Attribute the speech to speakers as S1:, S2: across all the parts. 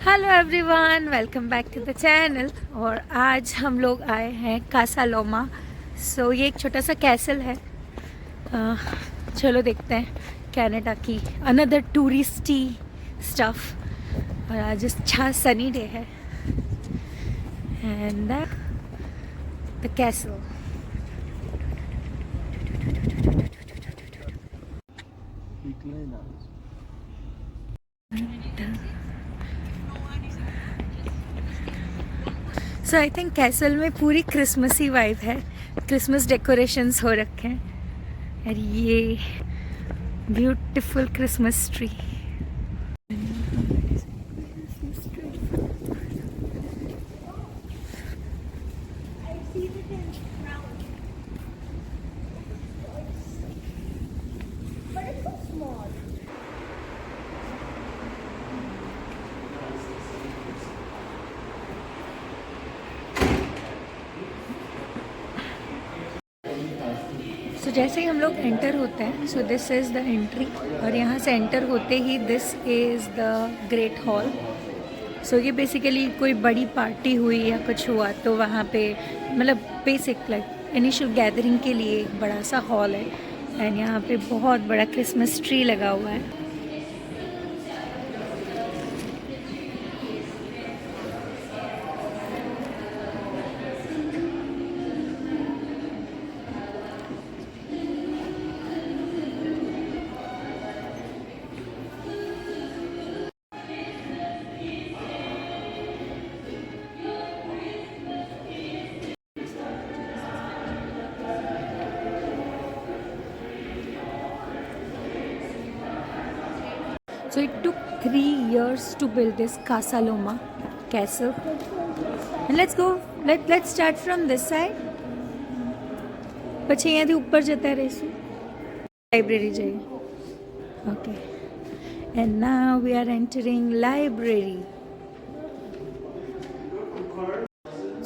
S1: Hello everyone, welcome back to the channel. और आज हम लोग आए हैं कासा लोमा। ये एक छोटा सा कैसल है। चलो देखते हैं कनाडा की अनदर टूरिस्टी स्टफ। और आज अच्छा सनी डे है and the castle. I think castle में पूरी क्रिसमसी वाइब है। क्रिसमस डेकोरेशंस हो रखे हैं और ये ब्यूटीफुल क्रिसमस ट्री। जैसे ही हम लोग एंटर होते हैं, दिस इज़ द एंट्री। और यहाँ से एंटर होते ही this is the great hall. ये बेसिकली कोई बड़ी पार्टी हुई या कुछ हुआ तो वहाँ पे मतलब बेसिक लाइक इनिशियल गैदरिंग के लिए एक बड़ा सा हॉल है। एंड यहाँ पे बहुत बड़ा क्रिसमस ट्री लगा हुआ है। So it took 3 years to build this Casa Loma castle. And let's go. Let's start from this side. પછી અહીંયાથી ઉપર જતા રહીશું. લાઇબ્રેરી જઈએ. Okay. And now we are entering library.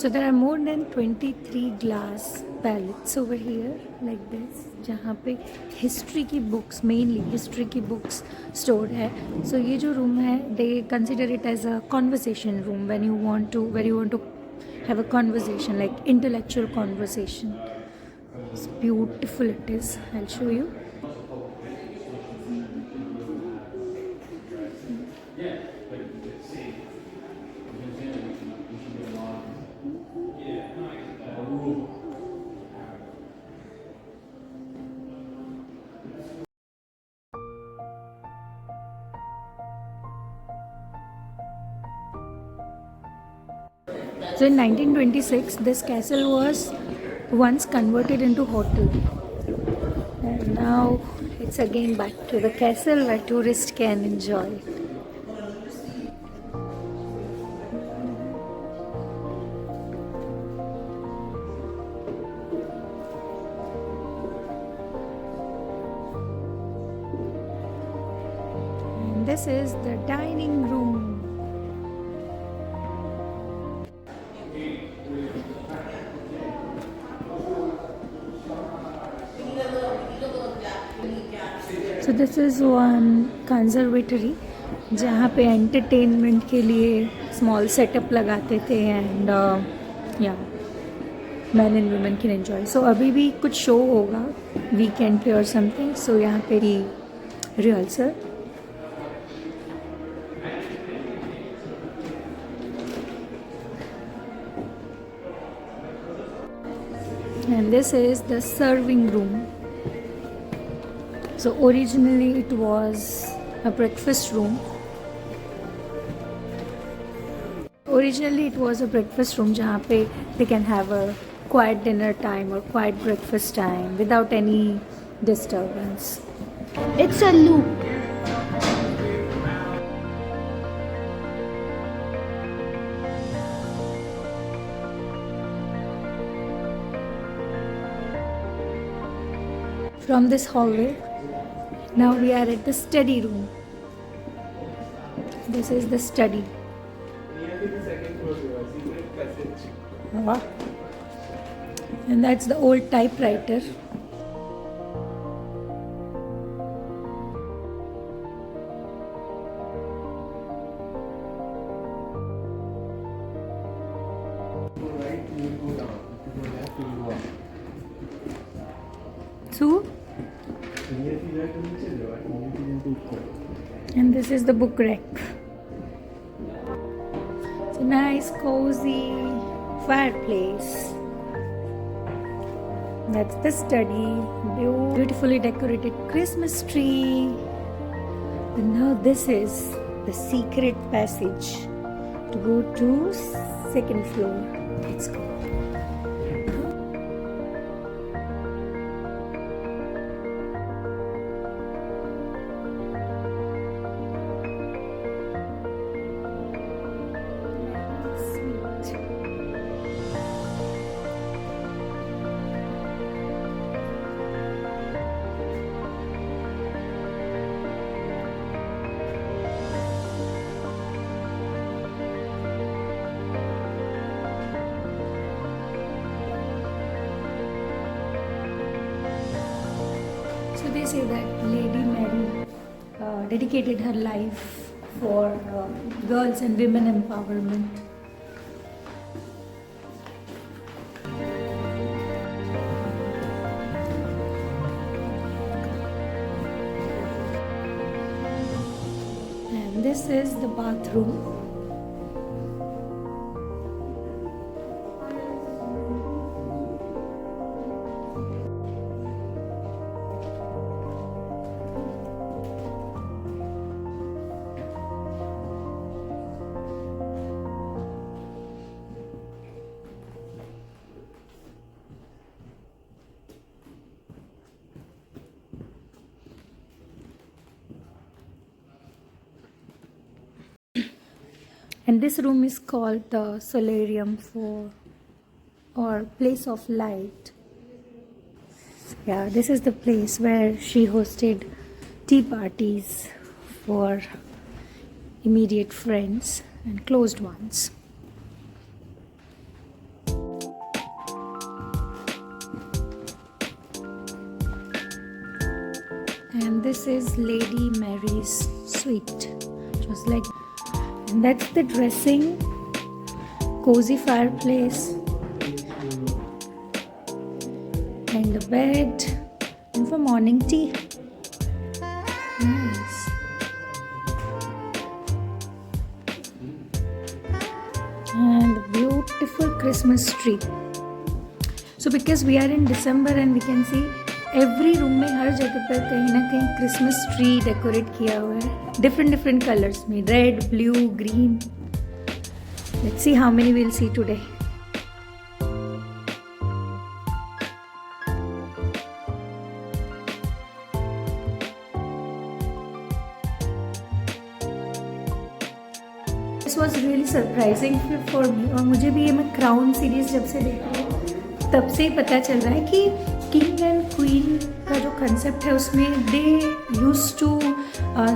S1: So there are more than 23 glass palettes over here like this, जहाँ पे history की books, mainly history की बुक्स स्टोर है. ये जो रूम है, they consider it as a conversation room when you want to have a conversation, like intellectual conversation. It's beautiful it is. I'll show you. So in 1926, this castle was once converted into hotel, and now it's again back to the castle where tourists can enjoy. And this is the dining room. So this is one conservatory जहाँ पे entertainment के लिए small setup लगाते थे and या man and women can enjoy. अभी भी कुछ शो होगा वीकेंड पे और समथिंग, यहाँ पे ही rehearsal. And this is the serving room. Originally it was a breakfast room. जहाँ पे they can have a quiet dinner time or quiet breakfast time without any disturbance.
S2: It's a loop.
S1: From this hallway, now we are at the study room. This is the study. And that's the old typewriter. 2. And this is the book rack. It's a nice cozy fireplace. That's the study. Beautifully decorated Christmas tree. And now this is the secret passage to go to second floor. Let's go. Sweet. So they say that Lady Mary dedicated her life for girls and women empowerment. And this is the bathroom. And this room is called the solarium or place of light. Yeah, this is the place where she hosted tea parties for immediate friends and closed ones. And this is Lady Mary's suite. It was like, and that's the dressing, cozy fireplace, and the bed, and for morning tea. Nice. And the beautiful Christmas tree. So because we are in December and we can see every room में हर जगह पर कहीं ना कहीं Christmas tree decorate किया हुआ है different colours में red blue green let's see how many will see today this was really surprising for me और मुझे भी ये मैं क्राउन सीरीज जब से देख रही हूँ तब से ही पता चल रहा है कि किंग एंड क्वीन का जो कंसेप्ट है उसमें they use to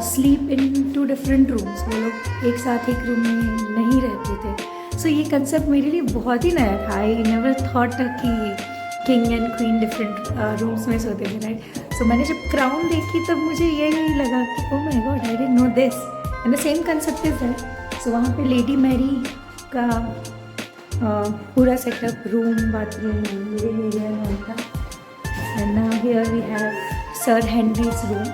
S1: sleep in 2 different rooms वो लोग एक साथ एक रूम में नहीं रहते थे सो ये कंसेप्ट मेरे लिए बहुत ही नया था आई नेवर थॉट कि king and queen different rooms में सोते थे राइट सो मैंने जब क्राउन देखी तब मुझे यही लगा कि oh my God I didn't know this and the same concept is that so वहाँ पे लेडी मैरी का पूरा setup room bathroom living area में था and now here we have Sir Henry's room.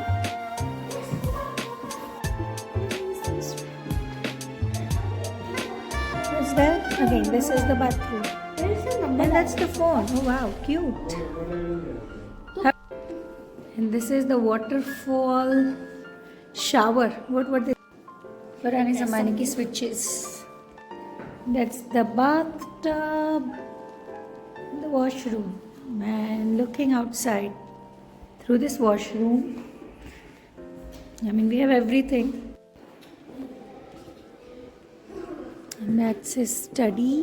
S1: What's that? Again, this is the bathroom. And that's the phone. Oh wow, cute. And this is the waterfall shower. What they? पुराने ज़माने की switches. That's the bathtub. The washroom. And looking outside through this washroom, I mean we have everything. And that's his study.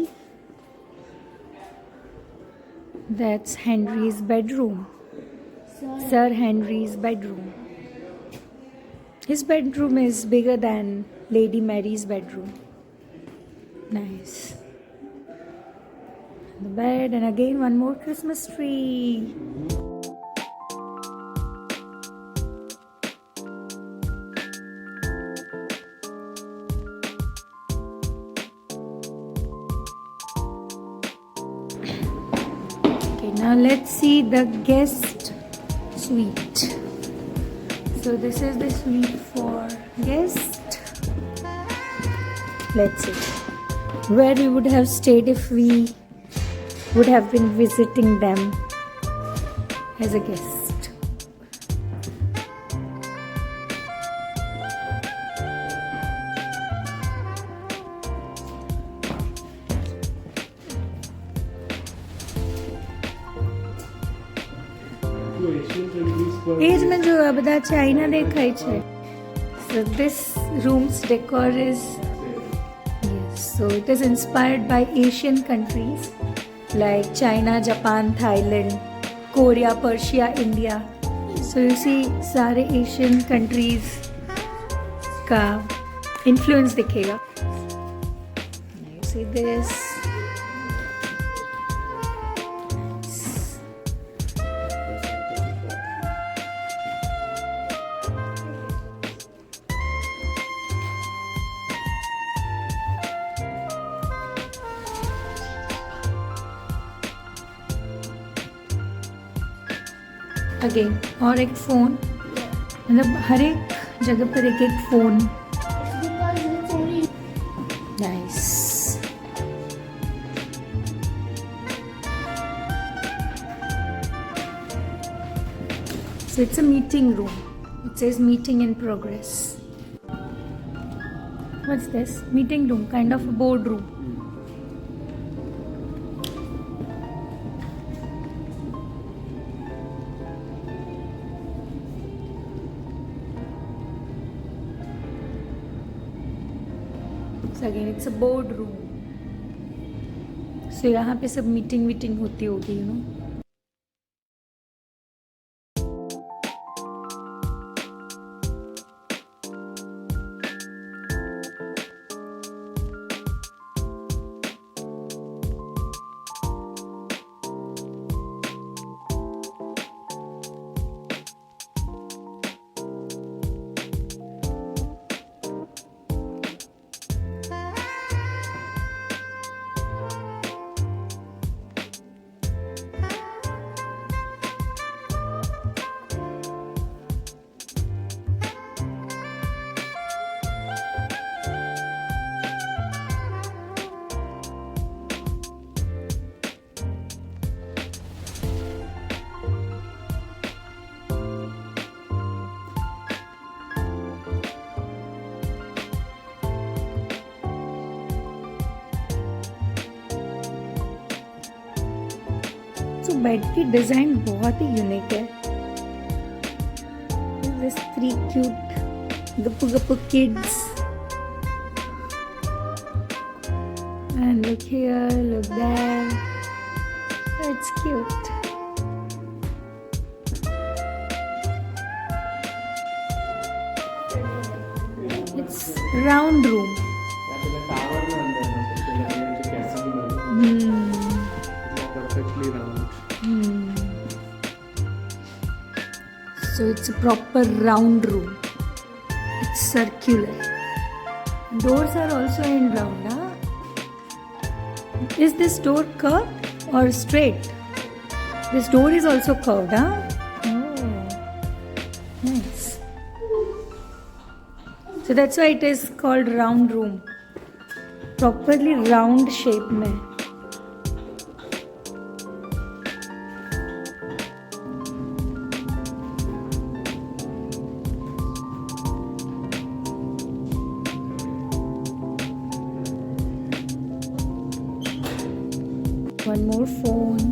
S1: That's Henry's bedroom. Sir Henry's bedroom. His bedroom is bigger than Lady Mary's bedroom. Nice. The bed and again one more Christmas tree. Okay, now let's see the guest suite. So this is the suite for guest. Let's see where we would have stayed if we would have been visiting them as a guest. એજ મેં જોયું આ બધા China દેખાય છે. So this room's decor is, yes, so it is inspired by Asian countries like China, Japan, Thailand, Korea, Persia, India. So you see सारे Asian countries का influence दिखेगा. You see this. Again और एक phone, मतलब हर एक जगह पर एक एक phone.
S2: Because it's only
S1: nice. So it's a meeting room. It says meeting in progress. What's this? Meeting room, kind of a boardroom. So again, it's a boardroom. So यहाँ पे सब मीटिंग होती होगी, you know. तो bed की design बहुत ही unique है. This 3 cute gappu kids. And look here, look there. It's cute. It's round room.
S3: Perfectly round.
S1: So it's a proper round room. It's circular. Doors are also in round, huh? Is this door curved or straight? This door is also curved, huh? Oh, nice. So that's why it is called round room. Properly round shape में. One more phone.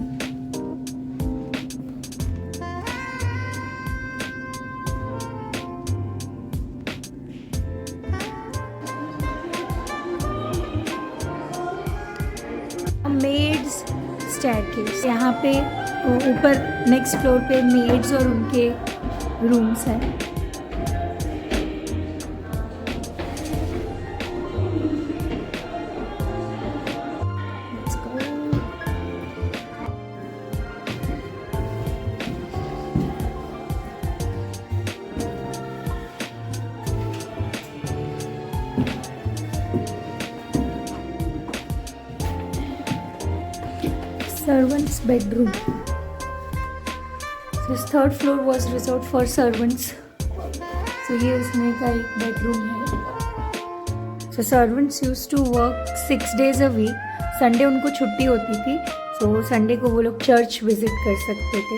S1: Maids staircase. यहाँ पे ऊपर next floor पे maids और उनके rooms हैं. Let's go. Servant's bedroom. This third floor was reserve for servants. So ये उसमें का एक बेडरूम है. सो servants use to work 6 days a week. Sunday उनको छुट्टी होती थी, सो संडे को वो लोग चर्च विजिट कर सकते थे.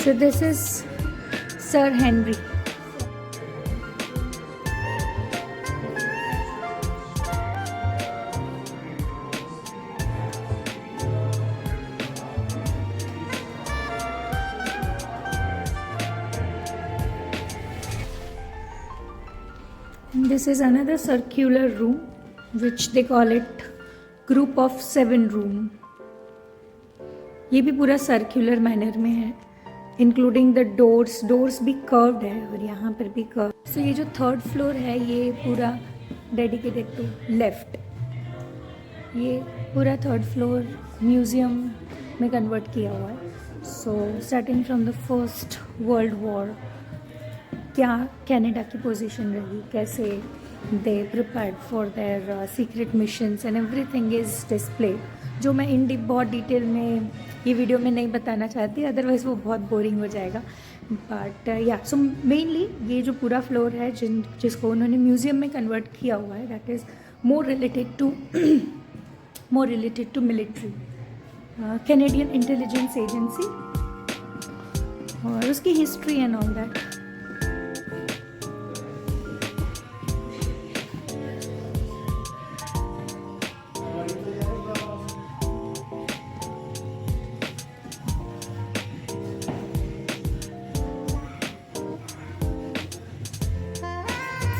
S1: So this is sir Henry. And this is another circular room which they call it group of 7 room. ये भी पूरा सर्कुलर मैनर में है, इंक्लूडिंग द डोर्स भी कर्व्ड है और यहाँ पर भी कर्व. सो ये जो थर्ड फ्लोर है ये पूरा डेडिकेटेड टू लेफ्ट. ये पूरा थर्ड फ्लोर म्यूज़ियम में कन्वर्ट किया हुआ है. सो starting from the first world war क्या कनाडा की पोजीशन रही, कैसे they prepared for their secret missions and everything is displayed, जो मैं बहुत डिटेल में ये वीडियो में नहीं बताना चाहती, अदरवाइज़ वो बहुत बोरिंग हो जाएगा. बट या सो मेनली ये जो पूरा फ्लोर है जिसको उन्होंने म्यूज़ियम में कन्वर्ट किया हुआ है, that is more related to military, Canadian intelligence agency और उसकी history and all that.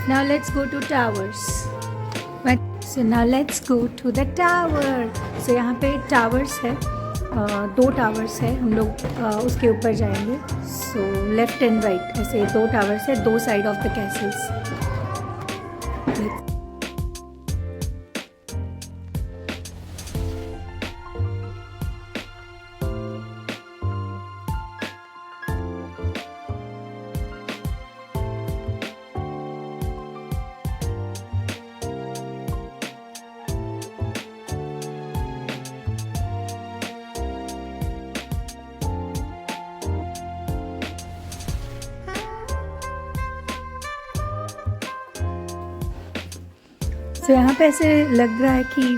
S1: Now let's go to towers. So now let's go to the tower. So यहाँ पे टावर्स है, 2 टावर्स है, हम लोग उसके ऊपर जाएंगे. सो लेफ्ट एंड राइट ऐसे 2 टावर्स है, 2 साइड ऑफ द कैसल्स. तो यहाँ पे ऐसे लग रहा है कि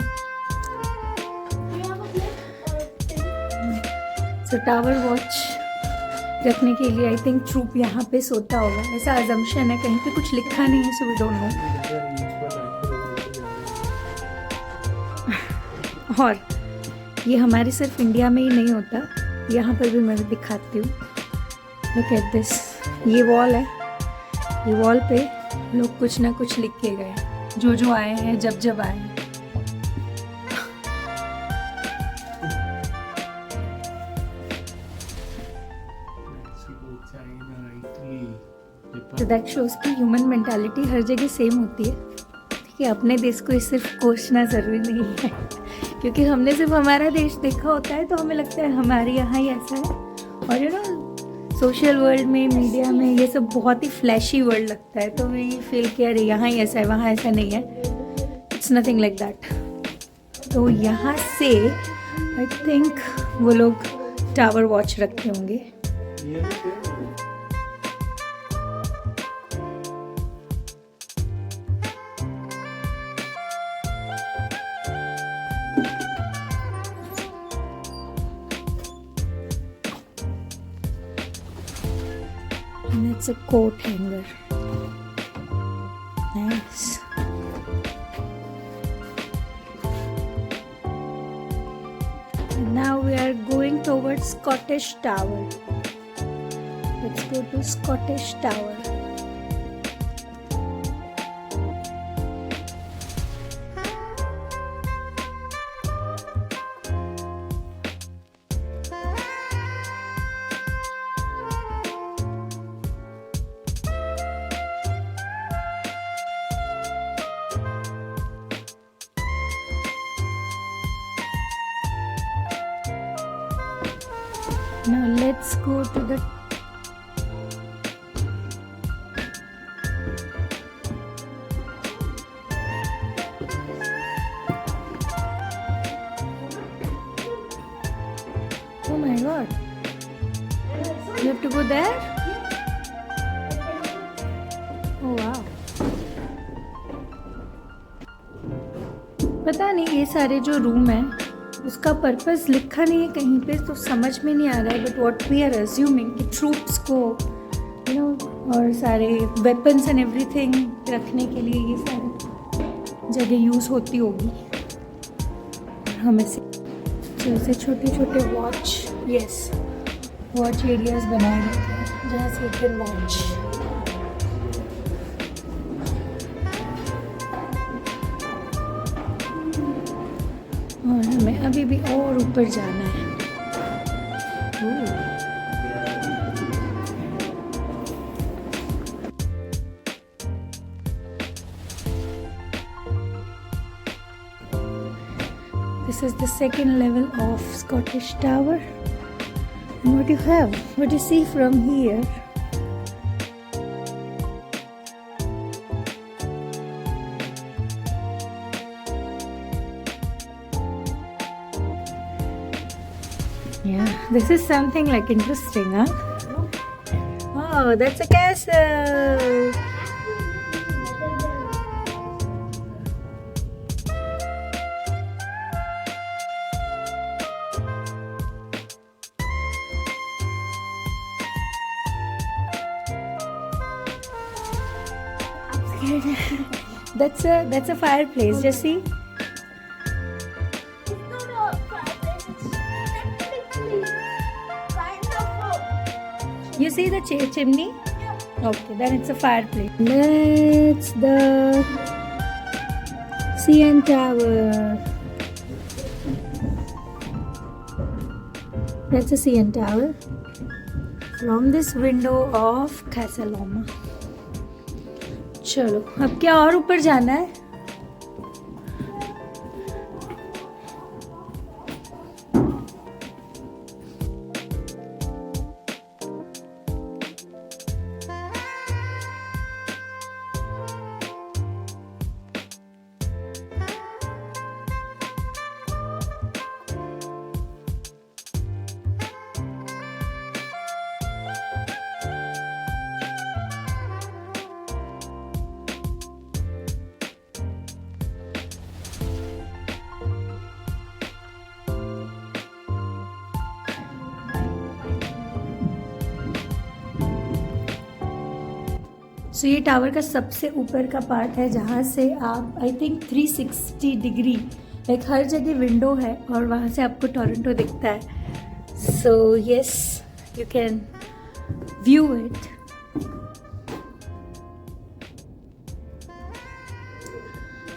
S1: टावर वॉच रखने के लिए आई थिंक ट्रूप यहाँ पे सोता होगा, ऐसा अजम्पशन है. कहीं पे कुछ लिखा नहीं है, सो वी डोंट नो. और ये हमारे सिर्फ इंडिया में ही नहीं होता, यहाँ पर भी मैं दिखाती हूँ. Look at this. ये वॉल है, ये वॉल पे लोग कुछ ना कुछ लिख के गए, जो आए हैं, जब आए हैं. तो दैट शोज की ह्यूमन मेंटालिटी हर जगह सेम होती है. ठीक है, अपने देश को सिर्फ कोसना ज़रूरी नहीं है, क्योंकि हमने सिर्फ हमारा देश देखा होता है तो हमें लगता है हमारे यहाँ ही ऐसा है. और यू नो सोशल वर्ल्ड में, मीडिया में ये सब बहुत ही फ्लैशी वर्ल्ड लगता है, तो वी फील कि अरे यहाँ ही ऐसा है, वहाँ ऐसा नहीं है. It's nothing like that. तो यहाँ से आई थिंक वो लोग टावर वॉच रखते होंगे. And it's a coat hanger. Nice. And now we are going towards Scottish Tower. Let's go to Scottish Tower. Now let's go to the to go there? Oh wow. पता नहीं ये सारे जो room है उसका purpose लिखा नहीं है कहीं पे, तो समझ में नहीं आ रहा है, but what we are assuming कि ट्रूप्स को यू नो और सारे वेपन्स एंड एवरीथिंग रखने के लिए ये सारी जगह यूज़ होती होगी। और हमें से जैसे छोटे छोटे वॉच एरियाज बनाए रहते हैं जहाँ से यू कैन वॉच। और हमें अभी भी और ऊपर जाना है। This is the second level of Scottish Tower. And what do you see from here? Yeah, this is something like interesting, huh? Oh, that's a castle. That's a fireplace. Just see.
S2: It's not a fireplace, it's technically kind of a...
S1: You see the chimney?
S2: Yeah.
S1: Okay, then it's a fireplace. That's the CN Tower. That's a CN Tower. From this window of Casa Loma. चलो अब क्या और ऊपर जाना है? सो ये tower का सबसे ऊपर का पार्ट है जहाँ से आप आई थिंक 360 डिग्री लाइक हर जगह विंडो है और वहाँ से आपको टोरंटो दिखता है। So yes you can view it.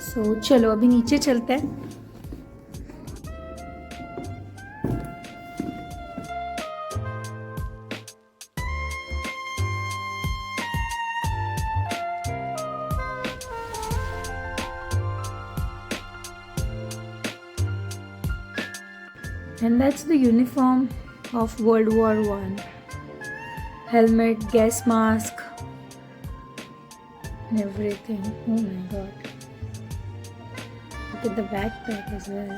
S1: So चलो अभी नीचे चलते हैं। And that's the uniform of World War I. Helmet, gas mask, and everything. Oh my god. Look at the backpack as well.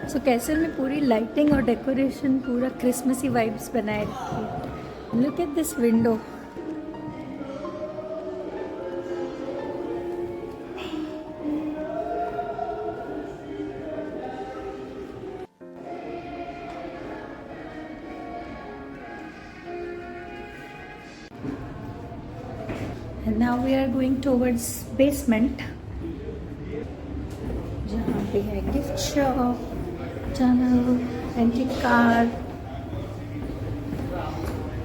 S1: So castle में पूरी lighting और decoration पूरा Christmassy vibes बनाए रखी है। Look at this window. And now we are going towards basement जहाँ पे है गिफ्ट शॉप,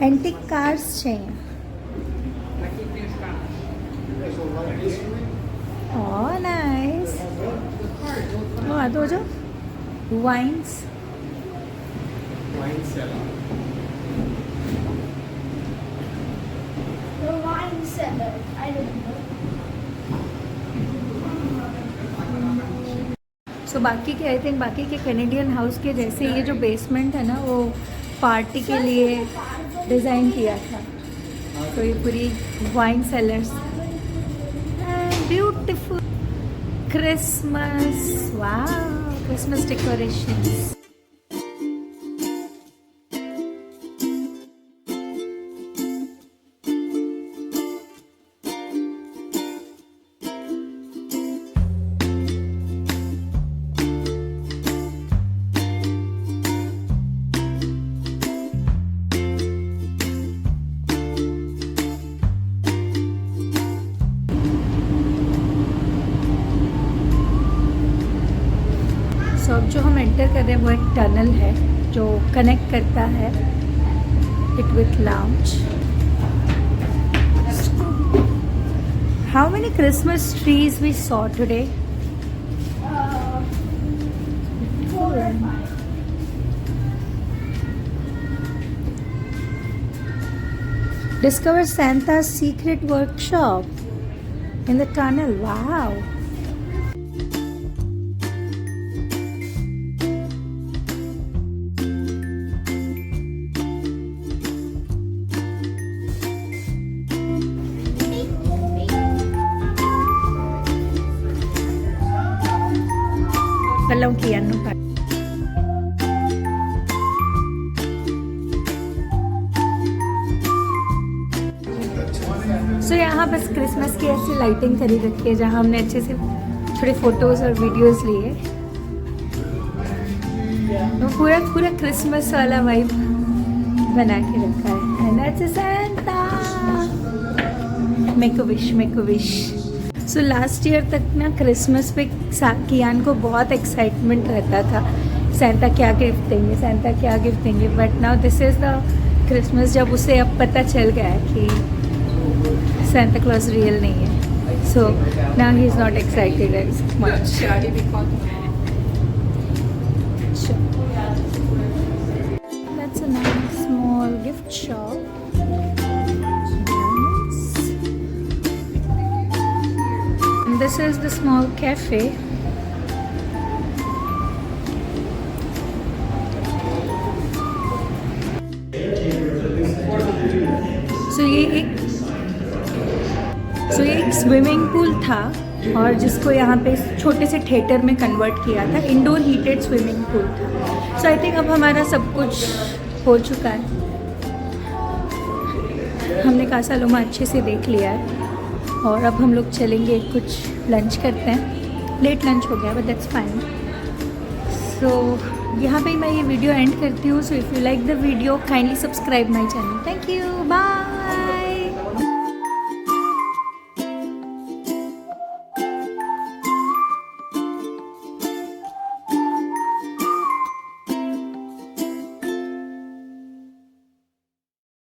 S1: एंटिक कार्स चाहिए। Oh nice. ओ आ तो जो wines
S2: The wine cellar. I don't know.
S1: सो बाकी के आई थिंक बाकी के कैनेडियन हाउस के जैसे ये जो बेसमेंट है ना वो पार्टी के लिए डिज़ाइन किया था। तो ये पूरी wine sellers beautiful Christmas. Wow, Christmas decorations. सो अब जो हम एंटर कर रहे हैं वो एक टनल है जो कनेक्ट करता है it with lounge. How many Christmas trees we saw today?
S2: 4 or 5.
S1: Discover Santa's secret workshop in the tunnel. Wow. Walang piano pa. सो यहाँ बस क्रिसमस की ऐसी लाइटिंग करी रखी है जहाँ हमने अच्छे से थोड़े फोटोज और वीडियोस लिए. तो पूरा पूरा क्रिसमस वाला वाइब बना के रखा है. And that's Santa. Make a wish, make a wish. So last year तक ना क्रिसमस पे कियान को बहुत एक्साइटमेंट रहता था, सैंटा क्या गिफ्ट देंगे, सैंटा क्या गिफ्ट देंगे. But now this is the Christmas जब उसे अब पता चल गया है कि Santa Claus real नहीं है. So now he is not excited as much. Sure. That's a nice small gift shop. Nice. And this is the small cafe. So ये एक स्विमिंग पूल था और जिसको यहाँ पे छोटे से थिएटर में कन्वर्ट किया था. इंडोर हीटेड स्विमिंग पूल था. सो आई थिंक अब हमारा सब कुछ हो चुका है. हमने कासा लोमा अच्छे से देख लिया है और अब हम लोग चलेंगे, कुछ लंच करते हैं. लेट लंच हो गया बट दैट्स फाइन. सो यहाँ पे मैं ये वीडियो एंड करती हूँ. So if you like the video kindly subscribe my channel. Thank you. Bye.